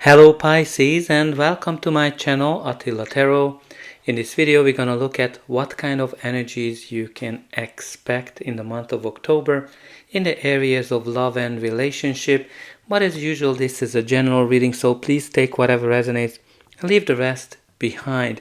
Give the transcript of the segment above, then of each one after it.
Hello Pisces, and welcome to my channel Attila Tarot. In this video we're going to look at what kind of energies you can expect in the month of October in the areas of love and relationship. But as usual, this is a general reading, so please take whatever resonates and leave the rest behind.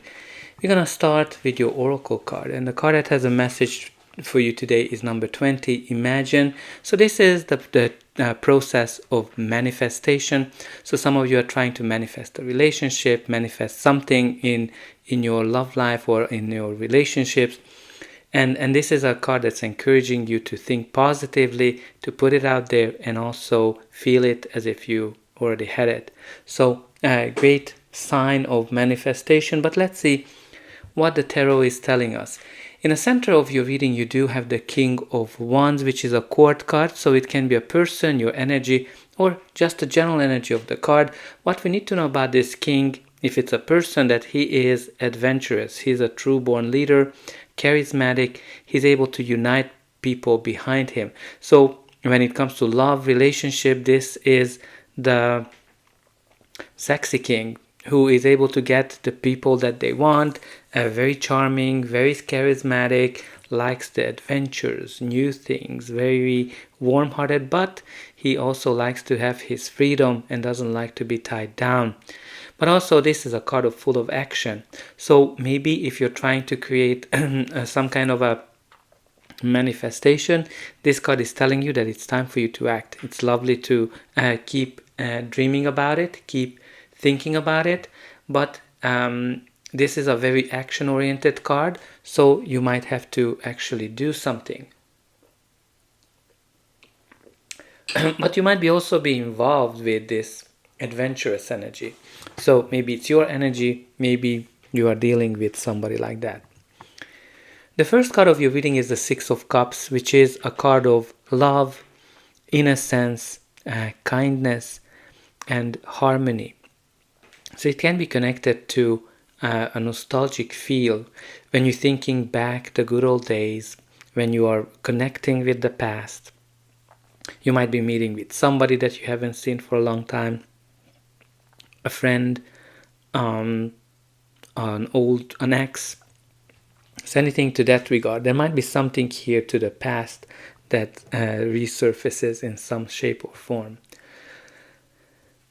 We're going to start with your oracle card, and the card that has a message for you today is number 20, Imagine. So this is the process of manifestation. So some of you are trying to manifest a relationship, manifest something in your love life or in your relationships. And this is a card that's encouraging you to think positively, to put it out there, and also feel it as if you already had it. So great sign of manifestation. But let's see what the tarot is telling us. In the center of your reading, you do have the King of Wands, which is a court card. So it can be a person, your energy, or just the general energy of the card. What we need to know about this king, if it's a person, that he is adventurous. He's a true born leader, charismatic. He's able to unite people behind him. So when it comes to love, relationship, this is the sexy king, who is able to get the people that they want, very charming, very charismatic, likes the adventures, new things, very warm-hearted, but he also likes to have his freedom and doesn't like to be tied down. But also this is a card full of action. So maybe if you're trying to create some kind of a manifestation, this card is telling you that it's time for you to act. It's lovely to keep dreaming about it, keep thinking about it, but this is a very action-oriented card, so you might have to actually do something. But you might be also be involved with this adventurous energy. So maybe it's your energy, maybe you are dealing with somebody like that. The first card of your reading is the Six of Cups, which is a card of love, innocence, kindness, and harmony. So it can be connected to a nostalgic feel when you're thinking back the good old days, when you are connecting with the past. You might be meeting with somebody that you haven't seen for a long time, a friend, an ex. So anything to that regard. There might be something here to the past that resurfaces in some shape or form.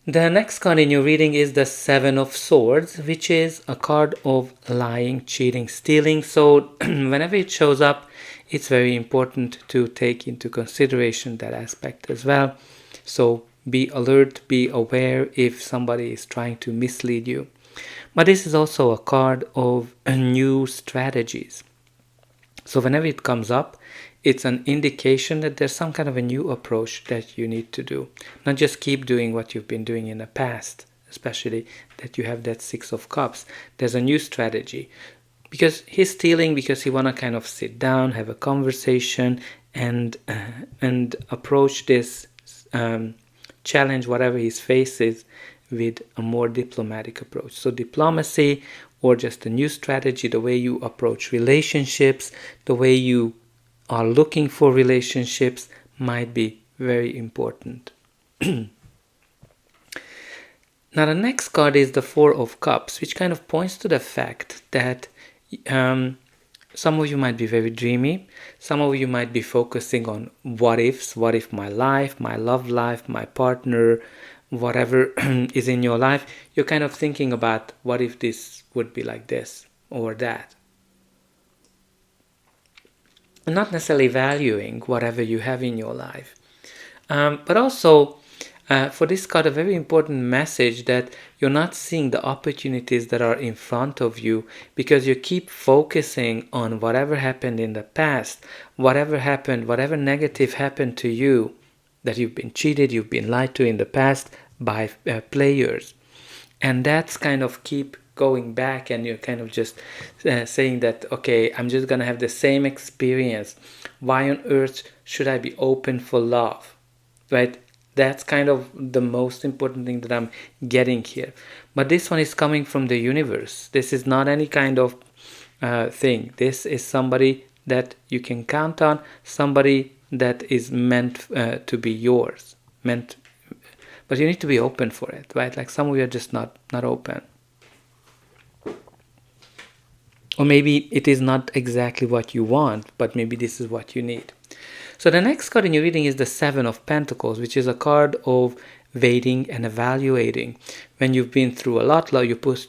The next card in your reading is the Seven of Swords, which is a card of lying, cheating, stealing. So whenever it shows up, it's very important to take into consideration that aspect as well. So be alert, be aware if somebody is trying to mislead you. But this is also a card of new strategies. So whenever it comes up, it's an indication that there's some kind of a new approach that you need to do. Not just keep doing what you've been doing in the past, especially that you have that Six of Cups. There's a new strategy. Because he's stealing because he want to kind of sit down, have a conversation, and approach this challenge, whatever he faces, with a more diplomatic approach. So diplomacy, or just a new strategy, the way you approach relationships, the way you are looking for relationships, might be very important. Now the next card is the Four of Cups, which kind of points to the fact that some of you might be very dreamy. Some of you might be focusing on what ifs. What if my life, my love life, my partner, whatever is in your life, you're kind of thinking about what if this would be like this or that. Not necessarily valuing whatever you have in your life. But also, for this card, a very important message that you're not seeing the opportunities that are in front of you because you keep focusing on whatever happened in the past, whatever happened, whatever negative happened to you, that you've been cheated, you've been lied to in the past by players. And that's kind of keep going back, and you're kind of just saying that, okay, I'm just gonna have the same experience. Why on earth should I be open for love, right? That's kind of the most important thing that I'm getting here. But this one is coming from the universe. This is not any kind of thing. This is somebody that you can count on, somebody that is meant to be yours, meant but you need to be open for it, right? Like some of you are just not open. Or maybe it is not exactly what you want, but maybe this is what you need. So the next card in your reading is the Seven of Pentacles, which is a card of waiting and evaluating. When you've been through a lot, you put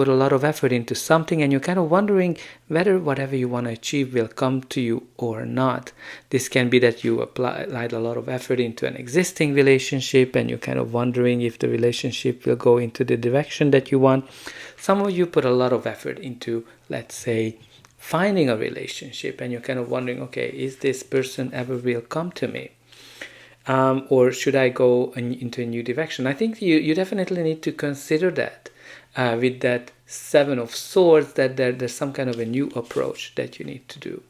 a lot of effort into something, and you're kind of wondering whether whatever you want to achieve will come to you or not. This can be that you applied a lot of effort into an existing relationship, and you're kind of wondering if the relationship will go into the direction that you want. Some of you put a lot of effort into, let's say, finding a relationship, and you're kind of wondering, okay, is this person ever will come to me? Or should I go into a new direction? I think you definitely need to consider that with that Seven of Swords, that there's some kind of a new approach that you need to do.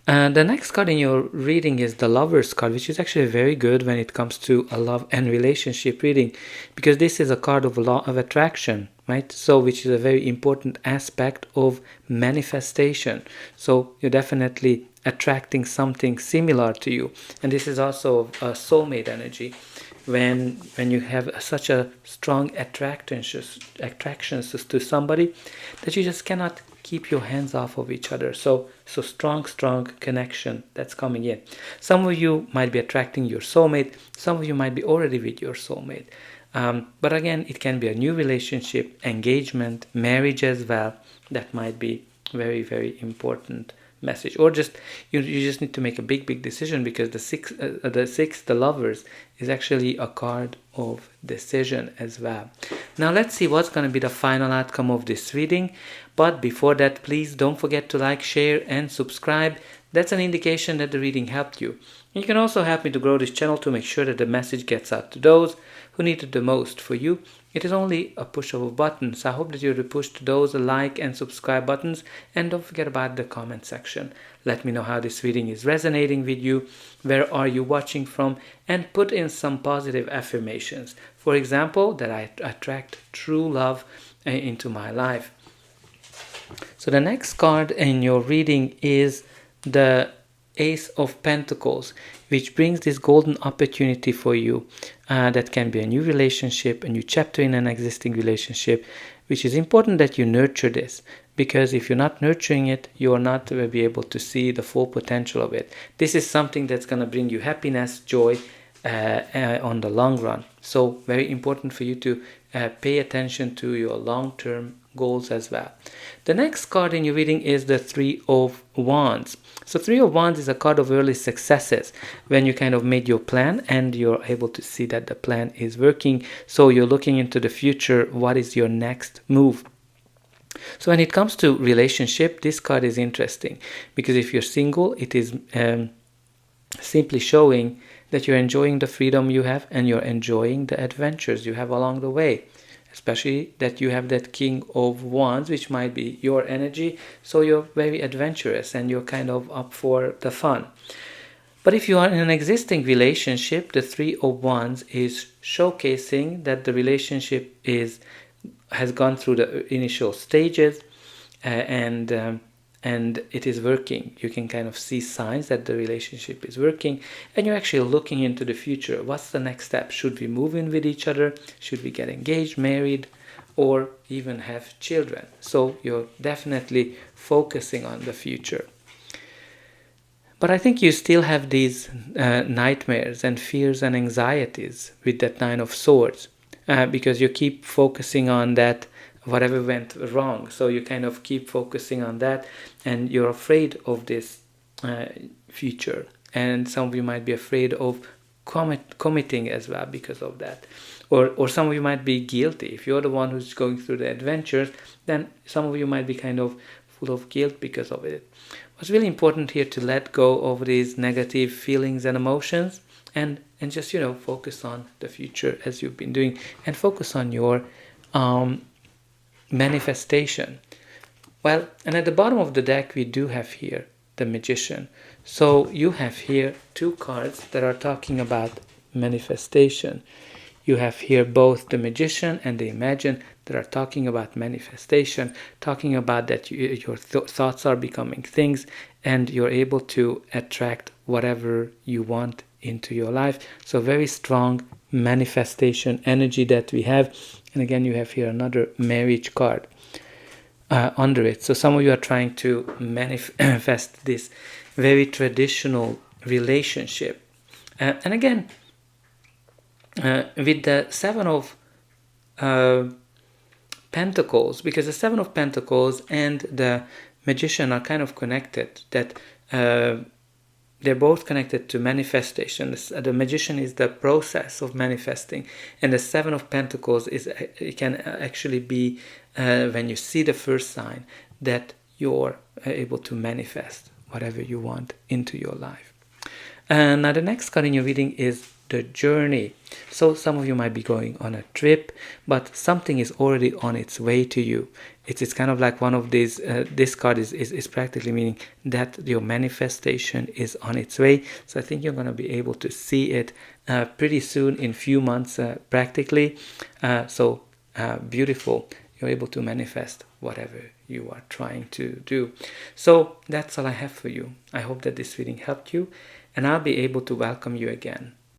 The next card in your reading is the Lover's card, which is actually very good when it comes to a love and relationship reading, because this is a card of law of attraction, right? So which is a very important aspect of manifestation. So you're definitely attracting something similar to you. And this is also a soulmate energy. When you have such a strong attractions to somebody that you just cannot keep your hands off of each other. So strong connection that's coming in. Some of you might be attracting your soulmate. Some of you might be already with your soulmate. But again, it can be a new relationship, engagement, marriage as well. That might be very, very important message. Or just you just need to make a big decision, because the six, the Lovers, is actually a card of decision as well. Now let's see what's going to be the final outcome of this reading. But before that, please don't forget to like, share and subscribe. That's an indication that the reading helped you. You can also help me to grow this channel to make sure that the message gets out to those who need it the most. For you, it is only a push of a button. So I hope that you'll push to those like and subscribe buttons, and don't forget about the comment section. Let me know how this reading is resonating with you, where are you watching from, and put in some positive affirmations. For example, that I attract true love into my life. So the next card in your reading is the Ace of Pentacles, which brings this golden opportunity for you. That can be a new relationship, a new chapter in an existing relationship, which is important that you nurture this, because if you're not nurturing it, you're not going to be able to see the full potential of it. This is something that's going to bring you happiness, joy on the long run. So very important for you to pay attention to your long-term goals as well. The next card in your reading is the Three of Wands. So Three of Wands is a card of early successes, when you kind of made your plan and you're able to see that the plan is working. So you're looking into the future. What is your next move? So when it comes to relationship, this card is interesting, because if you're single, it is simply showing that you're enjoying the freedom you have and you're enjoying the adventures you have along the way. Especially that you have that King of Wands, which might be your energy. So you're very adventurous and you're kind of up for the fun. But if you are in an existing relationship, the Three of Wands is showcasing that the relationship has gone through the initial stages and it is working. You can kind of see signs that the relationship is working, and you're actually looking into the future. What's the next step? Should we move in with each other? Should we get engaged, married, or even have children? So you're definitely focusing on the future. But I think you still have these nightmares and fears and anxieties with that Nine of Swords, because you keep focusing on that whatever went wrong. So you kind of keep focusing on that, and you're afraid of this future. And some of you might be afraid of committing as well because of that. Or some of you might be guilty. If you're the one who's going through the adventures, then some of you might be kind of full of guilt because of it. What's really important here to let go of these negative feelings and emotions, and just, focus on the future as you've been doing, and focus on your manifestation. Well, and at the bottom of the deck we do have here the Magician. So you have here two cards that are talking about manifestation. You have here both the Magician and the Imagine that are talking about manifestation, talking about that your thoughts are becoming things, and you're able to attract whatever you want into your life. So very strong manifestation energy that we have. And again, you have here another marriage card under it. So some of you are trying to manifest this very traditional relationship. And again, with the Seven of Pentacles, because the Seven of Pentacles and the Magician are kind of connected, that they're both connected to manifestation. The Magician is the process of manifesting, and the Seven of Pentacles it can actually be when you see the first sign that you're able to manifest whatever you want into your life. And now the next card in your reading is the Journey. So some of you might be going on a trip, but something is already on its way to you. It's kind of like one of these, this card is practically meaning that your manifestation is on its way. So I think you're going to be able to see it pretty soon, in few months practically. So beautiful. You're able to manifest whatever you are trying to do. So that's all I have for you. I hope that this reading helped you, and I'll be able to welcome you again